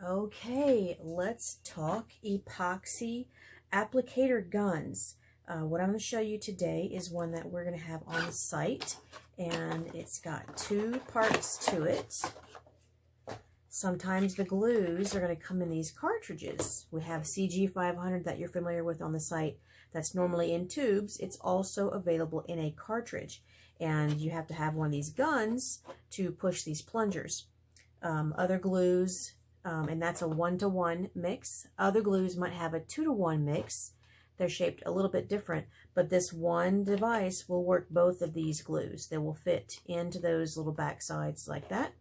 Okay, let's talk epoxy applicator guns. What I'm going to show you today is one that we're going to have on the site, and it's got two parts to it. Sometimes the glues are going to come in these cartridges. We have CG500 that you're familiar with on the site. That's normally in tubes. It's also available in a cartridge, and you have to have one of these guns to push these plungers. Other glues, and that's a 1-to-1 mix. Other glues might have a 2-to-1 mix. They're shaped a little bit different, but this one device will work both of these glues. They will fit into those little back sides like that.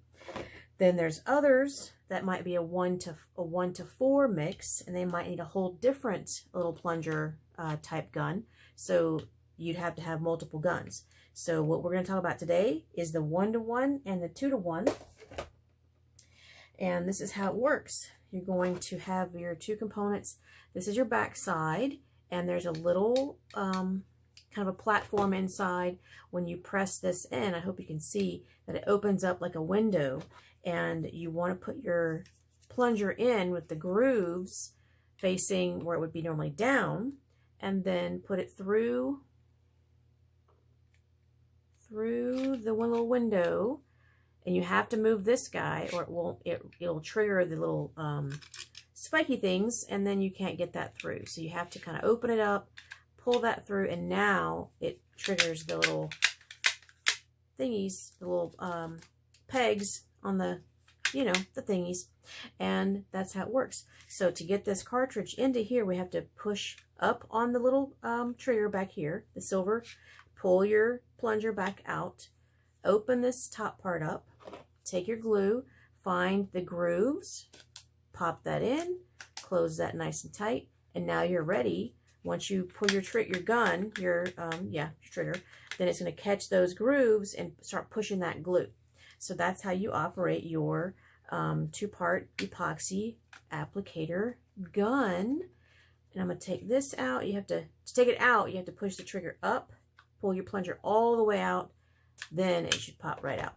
Then there's others that might be a 1-to-4 mix, and they might need a whole different little plunger type gun. So you'd have to have multiple guns. So what we're going to talk about today is the 1-to-1 and the 2-to-1. And this is how it works. You're going to have your two components. This is your back side, and there's a little kind of a platform inside. When you press this in, I hope you can see that it opens up like a window, and you want to put your plunger in with the grooves facing where it would be normally down, and then put it through the one little window. And you have to move this guy or it won't, it'll trigger the little spiky things, and then you can't get that through. So you have to kind of open it up, pull that through, and now it triggers the little thingies, the little pegs on the, the thingies. And that's how it works. So to get this cartridge into here, we have to push up on the little trigger back here, the silver, pull your plunger back out, open this top part up, take your glue, find the grooves, pop that in, close that nice and tight, and now you're ready. Once you pull your gun, your trigger, then it's going to catch those grooves and start pushing that glue. So that's how you operate your two-part epoxy applicator gun. And I'm going to take this out. To take it out, you have to push the trigger up, pull your plunger all the way out, then it should pop right out.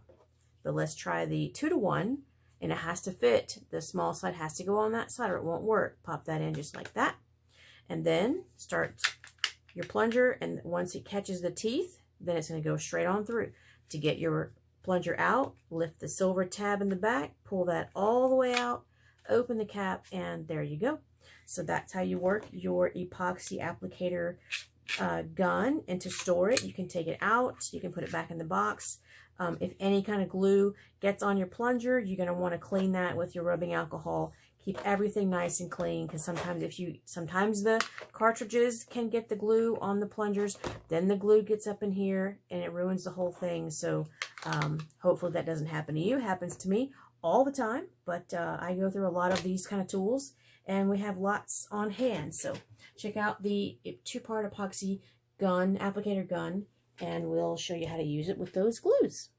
But let's try the 2-to-1, and it has to fit. The small side has to go on that side or it won't work. Pop that in just like that. And then start your plunger, and once it catches the teeth, then it's going to go straight on through. To get your plunger out, lift the silver tab in the back, pull that all the way out, open the cap, and there you go. So that's how you work your epoxy applicator gun. And to store it, you can take it out, you can put it back in the box. If any kind of glue gets on your plunger, you're going to want to clean that with your rubbing alcohol. Keep everything nice and clean, because sometimes the cartridges can get the glue on the plungers, then the glue gets up in here and it ruins the whole thing. So hopefully that doesn't happen to you. It happens to me all the time, but I go through a lot of these kind of tools, and we have lots on hand. So check out the two-part epoxy gun, applicator gun, and we'll show you how to use it with those glues.